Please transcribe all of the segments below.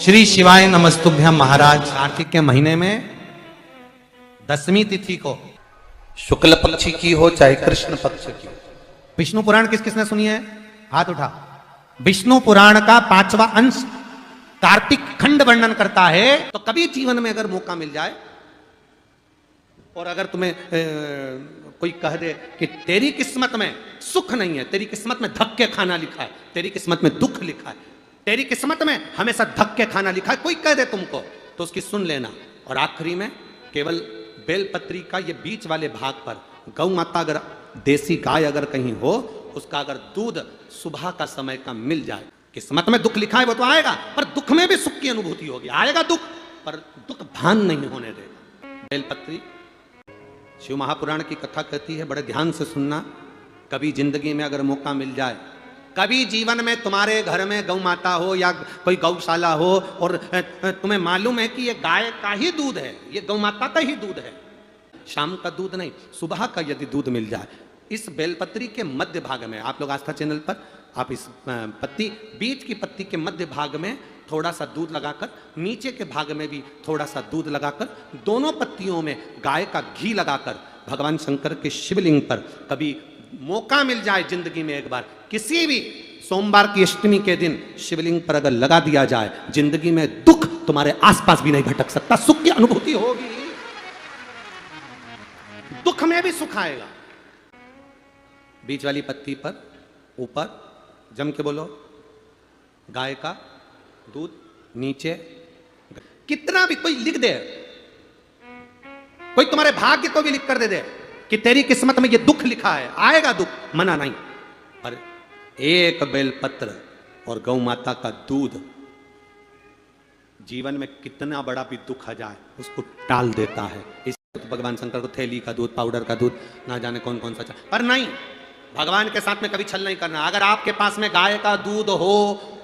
श्री शिवाय नमस्तुभ्यम महाराज। कार्तिक के महीने में 10वीं तिथि को शुक्ल पक्षी की हो चाहे कृष्ण पक्ष की। विष्णु पुराण किस किसने सुनी है? हाथ उठा। विष्णु पुराण का 5वां अंश कार्तिक खंड वर्णन करता है। तो कभी जीवन में अगर मौका मिल जाए और अगर तुम्हें कोई कह दे कि तेरी किस्मत में सुख नहीं है, तेरी किस्मत में धक्के खाना लिखा है, तेरी किस्मत में दुख लिखा है, तेरी किस्मत में हमेशा धक्के खाना लिखा है, कोई कह दे तुमको, तो उसकी सुन लेना। और आखिरी में केवल बेलपत्री का ये बीच वाले भाग पर गौ माता, अगर देसी गाय अगर कहीं हो, उसका अगर दूध सुबह का समय का मिल जाए, किस्मत में दुख लिखा है वो तो आएगा, पर दुख में भी सुख की अनुभूति होगी। आएगा दुख, पर दुख भान नहीं होने देगा। बेलपत्री शिव महापुराण की कथा कहती है, बड़े ध्यान से सुनना। कभी जिंदगी में अगर मौका मिल जाए, कभी जीवन में तुम्हारे घर में गौ माता हो या कोई गौशाला हो और तुम्हें मालूम है कि ये गाय का ही दूध है, ये गौ माता का ही दूध है, शाम का दूध नहीं, सुबह का यदि दूध मिल जाए, इस बेलपत्री के मध्य भाग में, आप लोग आस्था चैनल पर आप इस पत्ती, बीच की पत्ती के मध्य भाग में थोड़ा सा दूध लगाकर, नीचे के भाग में भी थोड़ा सा दूध लगाकर, दोनों पत्तियों में गाय का घी लगाकर भगवान शंकर के शिवलिंग पर कभी मौका मिल जाए जिंदगी में एक बार, किसी भी सोमवार की अष्टमी के दिन शिवलिंग पर अगर लगा दिया जाए, जिंदगी में दुख तुम्हारे आसपास भी नहीं भटक सकता, सुख की अनुभूति होगी। दुख में भी सुख आएगा। बीच वाली पत्ती पर ऊपर जम के बोलो गाय का दूध, नीचे कितना भी कोई लिख दे, कोई तुम्हारे भाग्य को भी लिख कर दे दे कि तेरी किस्मत में ये दुख लिखा है, आएगा दुख, मना नहीं। पर एक बेलपत्र और गौ माता का दूध जीवन में कितना बड़ा भी दुख आ जाए उसको टाल देता है। इस भगवान शंकर को थैली का दूध, पाउडर का दूध, ना जाने कौन कौन सा, पर नहीं, भगवान के साथ में कभी छल नहीं करना। अगर आपके पास में गाय का दूध हो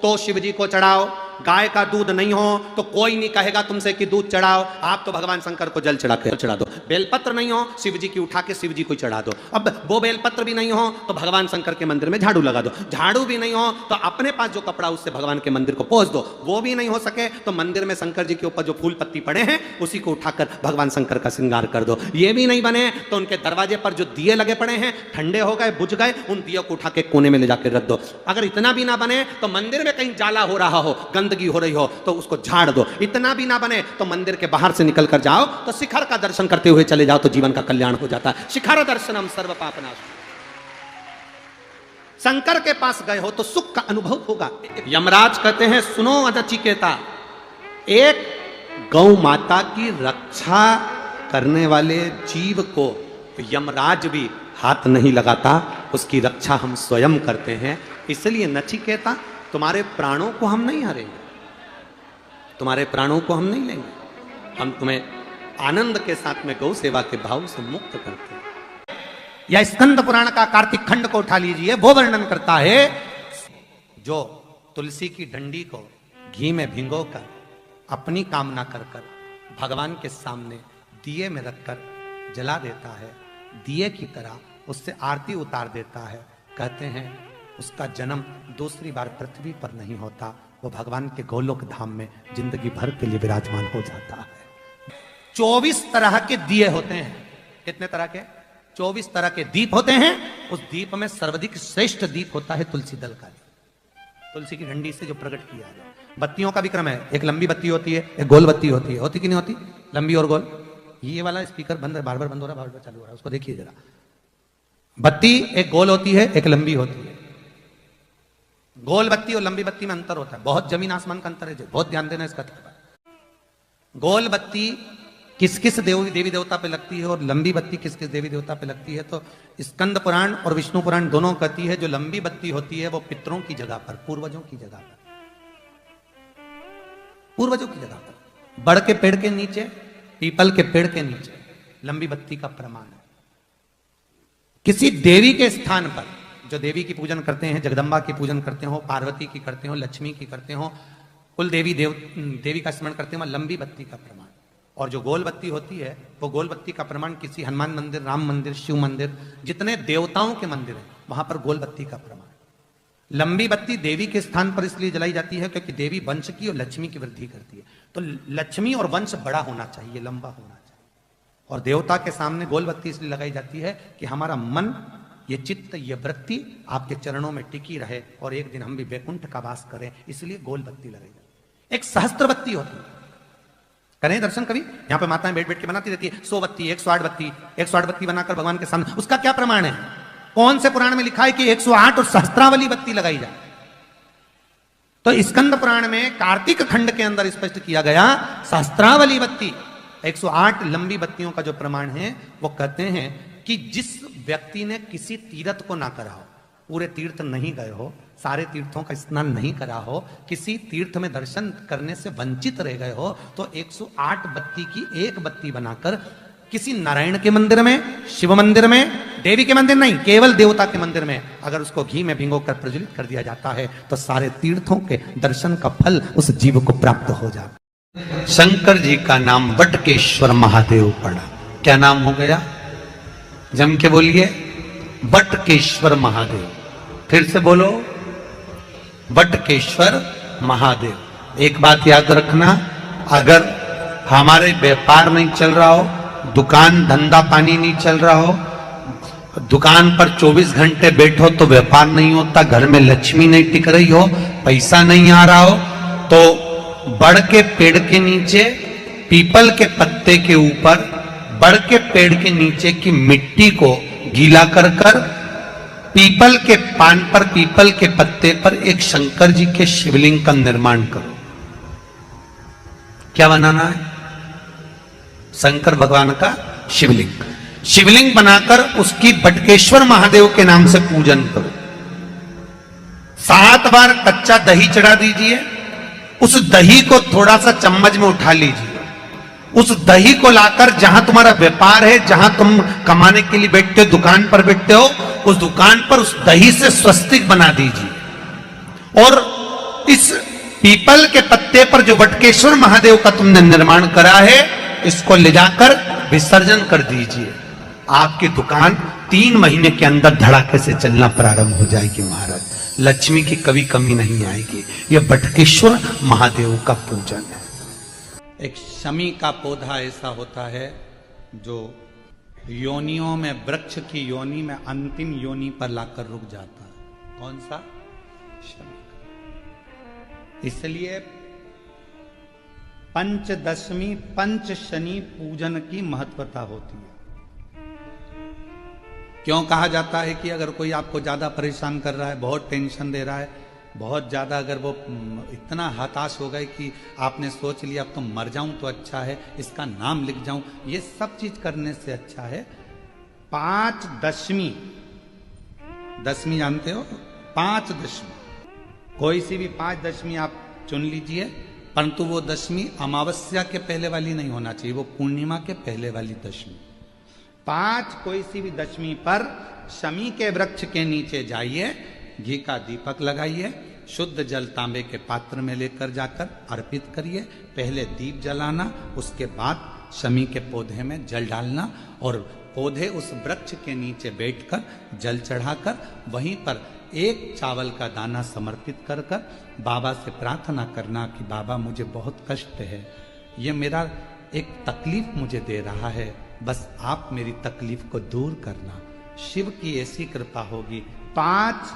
तो शिव जी को चढ़ाओ, गाय का दूध नहीं हो तो कोई नहीं कहेगा तुमसे कि दूध चढ़ाओ, आप तो भगवान शंकर को जल चढ़ा दो। बेलपत्र नहीं हो, शिव जी की उठा के शिव जी को चढ़ा दो। अब वो बेलपत्र भी नहीं हो तो भगवान शंकर के मंदिर में झाड़ू लगा दो, झाड़ू भी नहीं हो तो अपने पास जो कपड़ा उससे भगवान के मंदिर को पोंछ दो, वो भी नहीं हो सके तो मंदिर में शंकर जी के ऊपर जो फूल पत्ती पड़े हैं उसी को उठाकर भगवान शंकर का श्रृंगार कर दो। ये भी नहीं बने तो उनके दरवाजे पर जो दिए लगे पड़े हैं, ठंडे हो गए, बुझ गए, उन दियों को उठा के कोने में ले जाकर रख दो। अगर इतना भी ना बने तो मंदिर में कहीं जाला हो रहा हो, गंदगी हो रही हो तो उसको झाड़ दो। इतना भी ना बने तो मंदिर के बाहर से निकल कर जाओ तो शिखर का दर्शन करते हुए चले जाओ तो जीवन का कल्याण हो जाता है। शिखर दर्शनम सर्व पापनाशम। शंकर के पास गए हो तो सुख का अनुभव होगा। यमराज कहते हैं, सुनो नचिकेता, एक गौ माता की रक्षा करने वाले जीव को यमराज भी हाथ नहीं लगाता, उसकी रक्षा हम स्वयं करते हैं। इसलिए नचिकेता, तुम्हारे प्राणों को हम नहीं हारेंगे, तुम्हारे प्राणों को हम नहीं लेंगे, हम तुम्हें आनंद के साथ में गौ सेवा के भाव से मुक्त करते हैं। या स्कंद पुराण का कार्तिक खंड को उठा लीजिए, वो वर्णन करता है, जो तुलसी की डंडी को घी में भिगोकर अपनी कामना कर कर भगवान के सामने दिए में रखकर जला देता है, दिए की तरह उससे आरती उतार देता है, कहते हैं उसका जन्म दूसरी बार पृथ्वी पर नहीं होता, वो भगवान के गोलोक धाम में जिंदगी भर के लिए विराजमान हो जाता है। 24 तरह के दिए होते हैं। कितने तरह के? 24 तरह के दीप होते हैं। उस दीप में सर्वाधिक श्रेष्ठ दीप होता है तुलसी दल का, तुलसी की डंडी से जो प्रकट किया है। बत्तियों का भी क्रम है, एक लंबी बत्ती होती है, एक गोल बत्ती होती है। होती कि नहीं होती? लंबी और गोल। ये वाला स्पीकर बंद है, बार बार बंद हो रहा है, बार बार चालू हो रहा है, उसको देखिए जरा। बत्ती एक गोल होती है, एक लंबी होती है। गोल बत्ती और लंबी बत्ती में अंतर होता है, बहुत जमीन आसमान का अंतर है, बहुत ध्यान देना इसका। गोल बत्ती किस किस देवी देवता पे लगती है और लंबी बत्ती किस किस देवी देवता पे लगती है, तो स्कंद पुराण और विष्णु पुराण दोनों कहती है जो लंबी बत्ती होती है वो पितरों की जगह पर, पूर्वजों की जगह पर, पूर्वजों की जगह पर, बड़ के पेड़ के नीचे, पीपल के पेड़ के नीचे लंबी बत्ती का प्रमाण है। किसी देवी के स्थान पर, जो देवी की पूजन करते हैं, जगदम्बा की पूजन करते हो, पार्वती की करते हो, लक्ष्मी की करते हो, कुल देवी का स्मरण करते हो, लंबी बत्ती का प्रमाण। और जो गोल बत्ती होती है वो गोल बत्ती का प्रमाण किसी हनुमान मंदिर, राम मंदिर, शिव मंदिर, जितने देवताओं के मंदिर हैं वहां पर गोल बत्ती का प्रमाण। लंबी बत्ती देवी के स्थान पर इसलिए जलाई जाती है क्योंकि देवी वंश की और लक्ष्मी की वृद्धि करती है। तो लक्ष्मी और वंश बड़ा होना चाहिए, लंबा होना चाहिए। और देवता के सामने गोल बत्ती इसलिए लगाई जाती है कि हमारा मन, ये चित्त, ये वृत्ति आपके चरणों में टिकी रहे और एक दिन हम भी वैकुंठ का वास करें, इसलिए गोल बत्ती लगाई जाती है। एक सहस्त्र बत्ती होती है, करें दर्शन कभी? यहां पे माताएं बैठ बैठ के बनाती रहती है 100 बत्ती, 108 बत्ती, 108 बत्ती बनाकर भगवान के सामने। उसका क्या प्रमाण है? कौन से पुराण में लिखा है कि 108 और सहस्त्रावली बत्ती लगाई जाए? तो स्कंद पुराण में कार्तिक खंड के अंदर स्पष्ट किया गया सहस्त्रावली बत्ती 108 लंबी बत्तियों का जो प्रमाण है वो कहते हैं कि जिस व्यक्ति ने किसी तीर्थ को ना करा हो, पूरे तीर्थ नहीं गए हो, सारे तीर्थों का स्नान नहीं करा हो, किसी तीर्थ में दर्शन करने से वंचित रह गए हो, तो 108 बत्ती की एक बत्ती बनाकर किसी नारायण के मंदिर में, शिव मंदिर में, देवी के मंदिर नहीं, केवल देवता के मंदिर में अगर उसको घी में भिगोकर प्रज्वलित कर दिया जाता है तो सारे तीर्थों के दर्शन का फल उस जीव को प्राप्त हो जाता है। शंकर जी का नाम बटकेश्वर महादेव पड़ा। क्या नाम हो गया? जम के बोलिए, बटकेश्वर महादेव। फिर से बोलो, बटकेश्वर महादेव। एक बात याद रखना, अगर हमारे व्यापार नहीं चल रहा हो, दुकान धंधा पानी नहीं चल रहा हो, दुकान पर 24 घंटे बैठो तो व्यापार नहीं होता, घर में लक्ष्मी नहीं टिक रही हो, पैसा नहीं आ रहा हो, तो बड़ के पेड़ के नीचे, पीपल के पत्ते के ऊपर, बड़ के पेड़ के नीचे की मिट्टी को गीला कर कर पीपल के पान पर, पीपल के पत्ते पर एक शंकर जी के शिवलिंग का निर्माण करो। क्या बनाना है? शंकर भगवान का शिवलिंग। शिवलिंग बनाकर उसकी बटकेश्वर महादेव के नाम से पूजन करो। 7 बार कच्चा दही चढ़ा दीजिए। उस दही को थोड़ा सा चम्मच में उठा लीजिए। उस दही को लाकर जहां तुम्हारा व्यापार है, जहां तुम कमाने के लिए बैठते हो, दुकान पर बैठते हो, उस दुकान पर उस दही से स्वस्तिक बना दीजिए। और इस पीपल के पत्ते पर जो बटकेश्वर महादेव का तुमने निर्माण करा है, इसको ले जाकर विसर्जन कर दीजिए। आपकी दुकान 3 महीने के अंदर धड़ाके से चलना प्रारंभ हो जाएगी महाराज। लक्ष्मी की कभी कमी नहीं आएगी। यह बटकेश्वर महादेव का पूजन है। एक शमी का पौधा ऐसा होता है जो योनियों में, वृक्ष की योनि में अंतिम योनि पर लाकर रुक जाता है। कौन सा? शमी का। इसलिए पंचदशमी, पंच शनि पूजन की महत्वता होती है। क्यों कहा जाता है कि अगर कोई आपको ज्यादा परेशान कर रहा है, बहुत टेंशन दे रहा है, बहुत ज्यादा अगर वो इतना हताश हो गए कि आपने सोच लिया अब तो मर जाऊं तो अच्छा है, इसका नाम लिख जाऊं, ये सब चीज करने से अच्छा है 5 दशमी। दशमी जानते हो? 5 दशमी, कोई सी भी 5 दशमी आप चुन लीजिए, परंतु वो दशमी अमावस्या के पहले वाली नहीं होना चाहिए, वो पूर्णिमा के पहले वाली दशमी। 5 कोई सी भी दशमी पर शमी के वृक्ष के नीचे जाइए, घी का दीपक लगाइए, शुद्ध जल तांबे के पात्र में लेकर जाकर अर्पित करिए। पहले दीप जलाना, उसके बाद शमी के पौधे में जल डालना और पौधे उस वृक्ष के नीचे बैठकर जल चढ़ाकर वहीं पर एक चावल का दाना समर्पित कर कर बाबा से प्रार्थना करना कि बाबा मुझे बहुत कष्ट है, ये मेरा एक तकलीफ मुझे दे रहा है, बस आप मेरी तकलीफ को दूर करना। शिव की ऐसी कृपा होगी। 5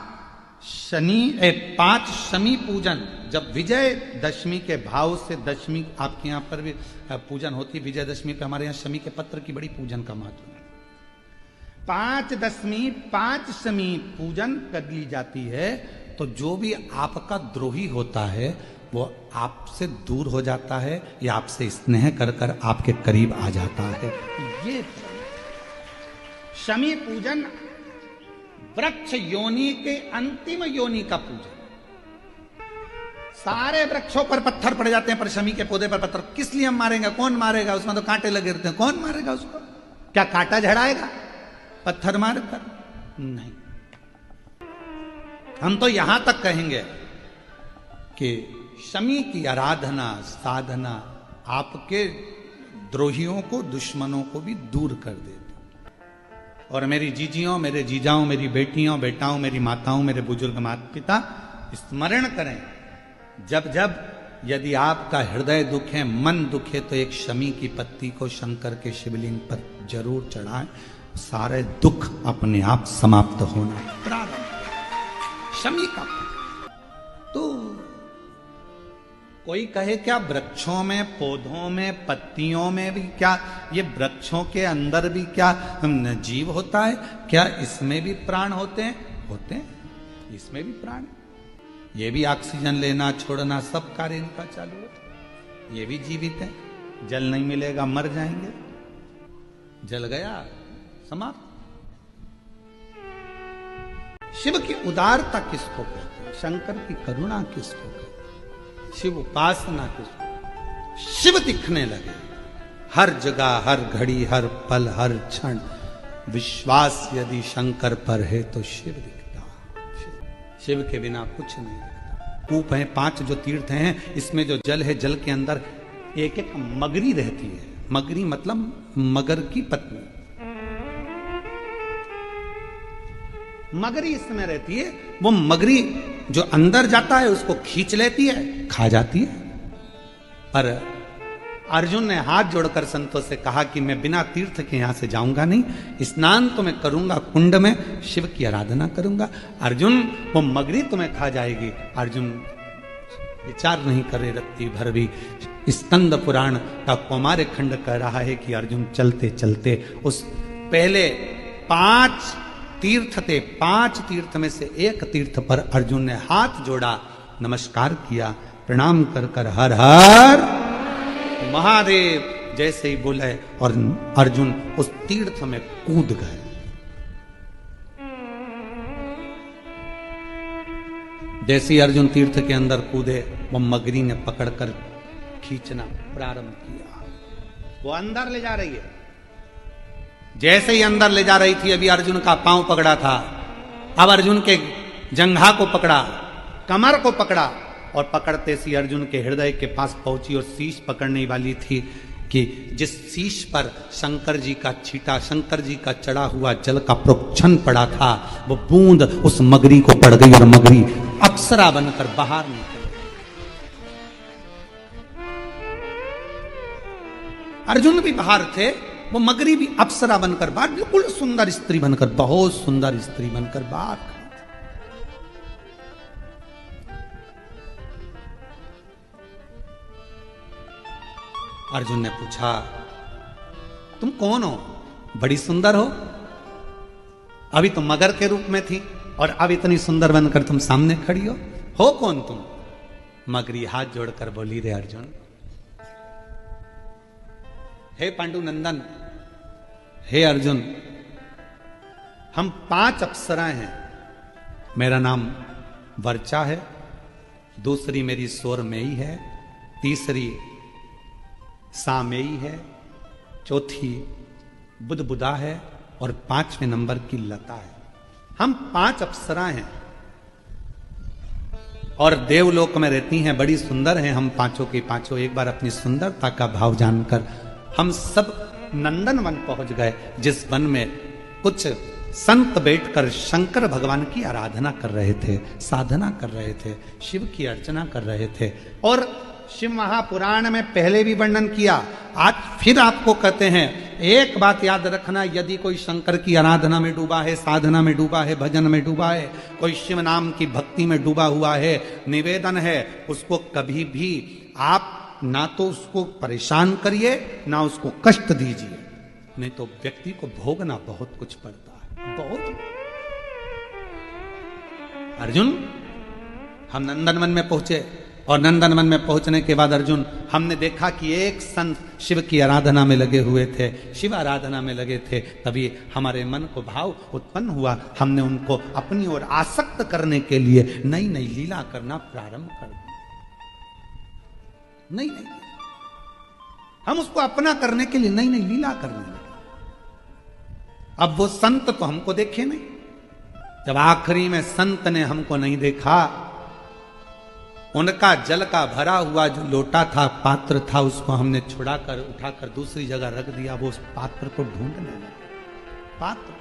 शमी पूजन, जब विजय दशमी के भाव से दशमी आपके यहाँ पर भी पूजन होती है, विजयदशमी पे हमारे यहाँ शमी के पत्र की बड़ी पूजन का महत्व है। 5 दशमी, 5 शमी पूजन कर ली जाती है तो जो भी आपका द्रोही होता है वो आपसे दूर हो जाता है या आपसे स्नेह कर कर आपके करीब आ जाता है। ये शमी पूजन वृक्ष योनि के अंतिम योनि का पूजन। सारे वृक्षों पर पत्थर पड़ जाते हैं, पर शमी के पौधे पर पत्थर किस लिए हम मारेंगे? कौन मारेगा? उसमें तो कांटे लगे रहते हैं, कौन मारेगा उसको? क्या कांटा झड़ाएगा पत्थर मारकर? नहीं। हम तो यहां तक कहेंगे कि शमी की आराधना, साधना आपके द्रोहियों को, दुश्मनों को भी दूर कर देती। और मेरी जीजियों, मेरे जीजाओं, मेरी बेटियों, बेटाओं, मेरी माताओं, मेरे बुजुर्ग माता पिता स्मरण करें, जब जब यदि आपका हृदय दुखे, मन दुखे, तो एक शमी की पत्ती को शंकर के शिवलिंग पर जरूर चढ़ाएं, सारे दुख अपने आप समाप्त होना प्रारंभ। शमी का तो कोई कहे क्या वृक्षों में, पौधों में, पत्तियों में भी क्या, ये वृक्षों के अंदर भी क्या जीव होता है क्या? इसमें भी प्राण होते हैं? होते हैं, इसमें भी प्राण है। ये भी ऑक्सीजन लेना छोड़ना सब कार्य इनका चालू है, ये भी जीवित है। जल नहीं मिलेगा मर जाएंगे, जल गया समाप्त। शिव की उदारता किसको कहते हैं? शंकर की करुणा किसको कहते हैं? शिव उपासना किसको? शिव दिखने लगे हर जगह, हर घड़ी, हर पल, हर क्षण। विश्वास यदि शंकर पर है तो शिव दिखता। शिव के बिना कुछ नहीं दिखता। कूप है 5 जो तीर्थ हैं, इसमें जो जल है, जल के अंदर एक एक मगरी रहती है। मगरी मतलब मगर की पत्नी। मगरी इसमें रहती है। वो मगरी जो अंदर जाता है उसको खींच लेती है, खा जाती है। पर अर्जुन ने हाथ जोड़कर संतों से कहा कि मैं बिना तीर्थ के यहां से जाऊंगा नहीं, स्नान तो मैं करूंगा कुंड में, शिव की आराधना करूंगा। अर्जुन, वो मगरी तुम्हें खा जाएगी। अर्जुन विचार नहीं करे रत्ती भर भी। स्कंद पुराण का कौमार्य खंड कह रहा है कि अर्जुन चलते चलते उस पहले 5 तीर्थ थे, 5 तीर्थ में से एक तीर्थ पर अर्जुन ने हाथ जोड़ा, नमस्कार किया, प्रणाम कर कर हर हर महादेव जैसे ही बोले और अर्जुन उस तीर्थ में कूद गए। जैसे ही अर्जुन तीर्थ के अंदर कूदे, वो मगरी ने पकड़कर खींचना प्रारंभ किया। वो अंदर ले जा रही है। जैसे ही अंदर ले जा रही थी, अभी अर्जुन का पांव पकड़ा था, अब अर्जुन के जंघा को पकड़ा, कमर को पकड़ा, और पकड़ते सी अर्जुन के हृदय के पास पहुंची और शीश पकड़ने वाली थी कि जिस शीश पर शंकर जी का छीटा, शंकर जी का चढ़ा हुआ जल का प्रोक्षण पड़ा था, वो बूंद उस मगरी को पड़ गई और मगरी अप्सरा बनकर बाहर निकल। अर्जुन भी बाहर थे, वो मगरी भी अप्सरा बनकर बाहर, बिल्कुल सुंदर स्त्री बनकर, बहुत सुंदर स्त्री बनकर बाहर। अर्जुन ने पूछा, तुम कौन हो? बड़ी सुंदर हो। अभी तुम मगर के रूप में थी और अब इतनी सुंदर बनकर तुम सामने खड़ी हो कौन तुम? मगरी हाथ जोड़कर बोली, रे अर्जुन, हे पांडुनंदन, हे अर्जुन, हम 5 अप्सराएं हैं। मेरा नाम वर्चा है, दूसरी मेरी सोरमेई है, तीसरी सामेई है, चौथी बुदबुदा है और 5वें नंबर की लता है। हम 5 अप्सराएं हैं और देवलोक में रहती हैं, बड़ी सुंदर हैं हम पांचों की पांचों। एक बार अपनी सुंदरता का भाव जानकर हम सब नंदन वन पहुंच गए, जिस वन में कुछ संत बैठकर शंकर भगवान की आराधना कर रहे थे, साधना कर रहे थे, शिव की अर्चना कर रहे थे। और शिव महापुराण में पहले भी वर्णन किया, आज फिर आपको कहते हैं, एक बात याद रखना, यदि कोई शंकर की आराधना में डूबा है, साधना में डूबा है, भजन में डूबा है, कोई शिव नाम की भक्ति में डूबा हुआ है, निवेदन है, उसको कभी भी आप ना तो उसको परेशान करिए, ना उसको कष्ट दीजिए, नहीं तो व्यक्ति को भोगना बहुत कुछ पड़ता है, बहुत। अर्जुन, हम नंदनवन में पहुंचे और नंदनवन में पहुंचने के बाद अर्जुन, हमने देखा कि एक संत शिव की आराधना में लगे हुए थे, शिव आराधना में लगे थे। तभी हमारे मन को भाव उत्पन्न हुआ, हमने उनको अपनी ओर आसक्त करने के लिए नई नई लीला करना प्रारंभ कर दी। नई नई हम उसको अपना करने के लिए नई नई लीला करने लगे। अब वो संत तो हमको देखे नहीं, जब आखिरी में संत ने हमको नहीं देखा, उनका जल का भरा हुआ जो लोटा था, पात्र था, उसको हमने छुड़ाकर उठाकर दूसरी जगह रख दिया। वो उस पात्र को ढूंढने लगे। पात्र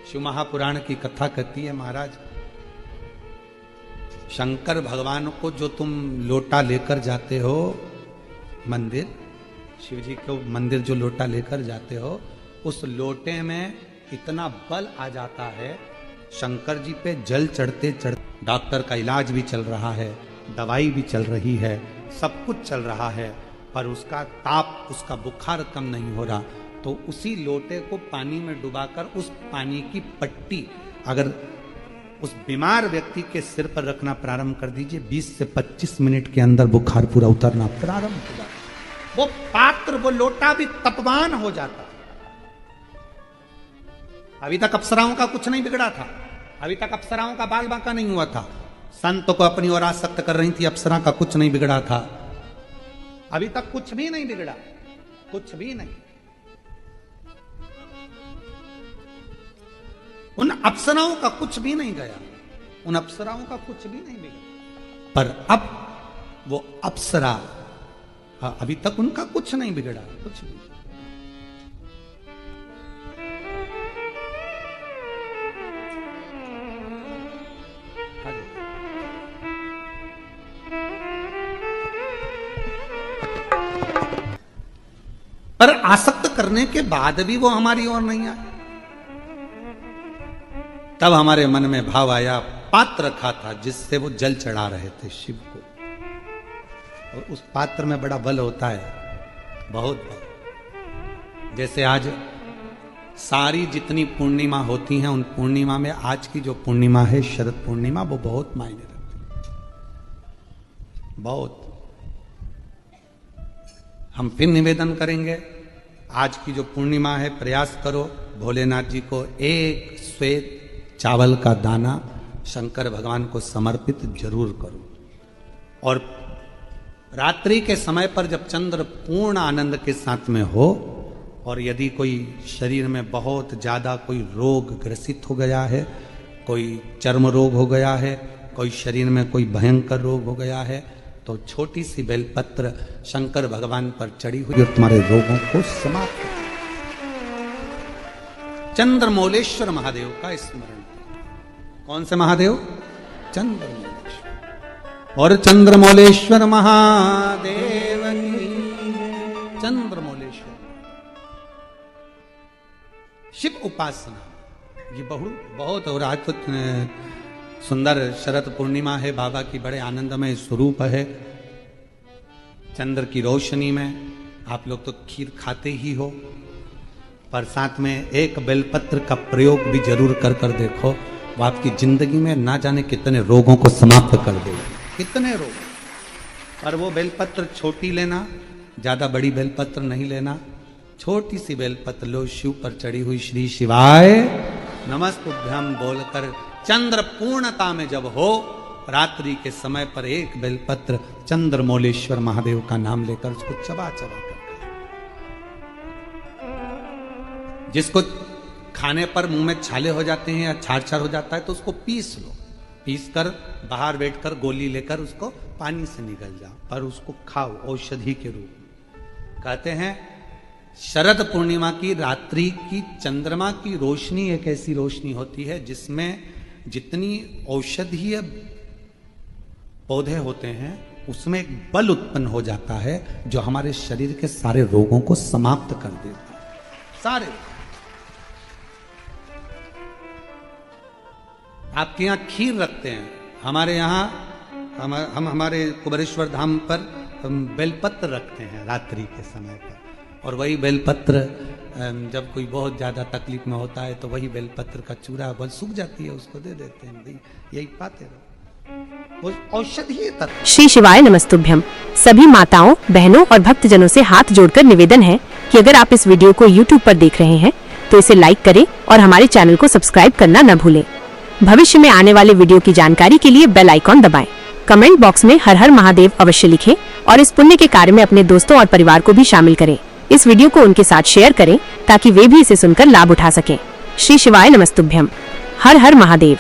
शिव महापुराण की कथा कहती है महाराज, शंकर भगवान को जो तुम लोटा लेकर जाते हो मंदिर, शिव जी को मंदिर जो लोटा लेकर जाते हो, उस लोटे में इतना बल आ जाता है, शंकर जी पे जल चढ़ते चढ़ते डॉक्टर का इलाज भी चल रहा है, दवाई भी चल रही है, सब कुछ चल रहा है, पर उसका ताप, उसका बुखार कम नहीं हो रहा। तो उसी लोटे को पानी में डुबाकर उस पानी की पट्टी अगर उस बीमार व्यक्ति के सिर पर रखना प्रारंभ कर दीजिए, 20 से 25 मिनट के अंदर बुखार पूरा उतरना प्रारंभ हो जाता, वो पात्र, वो लोटा भी तपवान हो जाता। अभी तक अप्सराओं का कुछ नहीं बिगड़ा था, अभी तक अप्सराओं का बाल बांका नहीं हुआ था, संत को अपनी ओर आसक्त कर रही थी, अप्सरा का कुछ नहीं बिगड़ा था, अभी तक कुछ भी नहीं बिगड़ा, कुछ भी नहीं। उन अप्सराओं का कुछ भी नहीं गया, उन अप्सराओं का कुछ भी नहीं बिगड़ा, पर अब वो अप्सरा, अभी तक उनका कुछ नहीं बिगड़ा, कुछ भी। पर आसक्त करने के बाद भी वो हमारी ओर नहीं आए। तब हमारे मन में भाव आया, पात्र रखा था जिससे वो जल चढ़ा रहे थे शिव को, और उस पात्र में बड़ा बल होता है, बहुत बल। जैसे आज सारी जितनी पूर्णिमा होती हैं, उन पूर्णिमा में आज की जो पूर्णिमा है शरद पूर्णिमा, वो बहुत मायने रखती है, बहुत। हम फिर निवेदन करेंगे, आज की जो पूर्णिमा है, प्रयास करो भोलेनाथ जी को एक श्वेत चावल का दाना शंकर भगवान को समर्पित जरूर करो। और रात्रि के समय पर जब चंद्र पूर्ण आनंद के साथ में हो, और यदि कोई शरीर में बहुत ज्यादा कोई रोग ग्रसित हो गया है, कोई चर्म रोग हो गया है, कोई शरीर में कोई भयंकर रोग हो गया है, तो छोटी सी बेलपत्र शंकर भगवान पर चढ़ी हुई और तुम्हारे रोगों को समाप्त। चंद्रमौलेश्वर महादेव का स्मरण। कौन से महादेव? चंद्रमौलेश्वर। और चंद्रमौलेश्वर महादेव की। चंद्रमौलेश्वर शिव उपासना ये बहुत। और आज तो सुंदर शरद पूर्णिमा है, बाबा की बड़े आनंदमय स्वरूप है। चंद्र की रोशनी में आप लोग तो खीर खाते ही हो, पर साथ में एक बेलपत्र का प्रयोग भी जरूर कर देखो, वो आपकी जिंदगी में ना जाने कितने रोगों को समाप्त कर देगा, कितने रोग। पर वो बेलपत्र छोटी लेना, ज्यादा बड़ी बेलपत्र नहीं लेना, छोटी सी बेलपत्र लो, शिव पर चढ़ी हुई श्री शिवाय नमस्तुभ्यम बोलकर चंद्र पूर्णता में जब हो, रात्रि के समय पर एक बेलपत्र चंद्रमौलेश्वर महादेव का नाम लेकर उसको चबा कर, जिसको खाने पर मुंह में छाले हो जाते हैं या छार हो जाता है तो उसको पीस लो, पीस कर बाहर बैठकर गोली लेकर उसको पानी से निकल जाओ, पर उसको खाओ औषधि के रूप में। कहते हैं शरद पूर्णिमा की रात्रि की चंद्रमा की रोशनी एक ऐसी रोशनी होती है जिसमें जितनी औषधीय पौधे होते हैं उसमें एक बल उत्पन्न हो जाता है जो हमारे शरीर के सारे रोगों को समाप्त कर देता है। सारे आपके यहाँ खीर रखते हैं, हमारे यहाँ हम हमारे कुबेरेश्वर धाम पर बेलपत्र रखते हैं रात्रि के समय पर, और वही बेलपत्र जब कोई बहुत ज्यादा तकलीफ में होता है तो वही बेलपत्र का चूरा बल सूख जाती है, उसको दे देते हैं, भाई यही पाते रहो, वो औषधीय तत्व। श्री शिवाय नमस्तुभ्यम। सभी माताओं, बहनों और भक्तजनों से हाथ जोड़कर निवेदन है कि अगर आप इस वीडियो को YouTube पर देख रहे हैं तो इसे लाइक करें और हमारे चैनल को सब्सक्राइब करना न भूलें। भविष्य में आने वाले वीडियो की जानकारी के लिए बेल आइकॉन दबाएं। कमेंट बॉक्स में हर हर महादेव अवश्य लिखें और इस पुण्य के कार्य में अपने दोस्तों और परिवार को भी शामिल करें। इस वीडियो को उनके साथ शेयर करें ताकि वे भी इसे सुनकर लाभ उठा सकें। श्री शिवाय नमस्तुभ्यम। हर हर महादेव।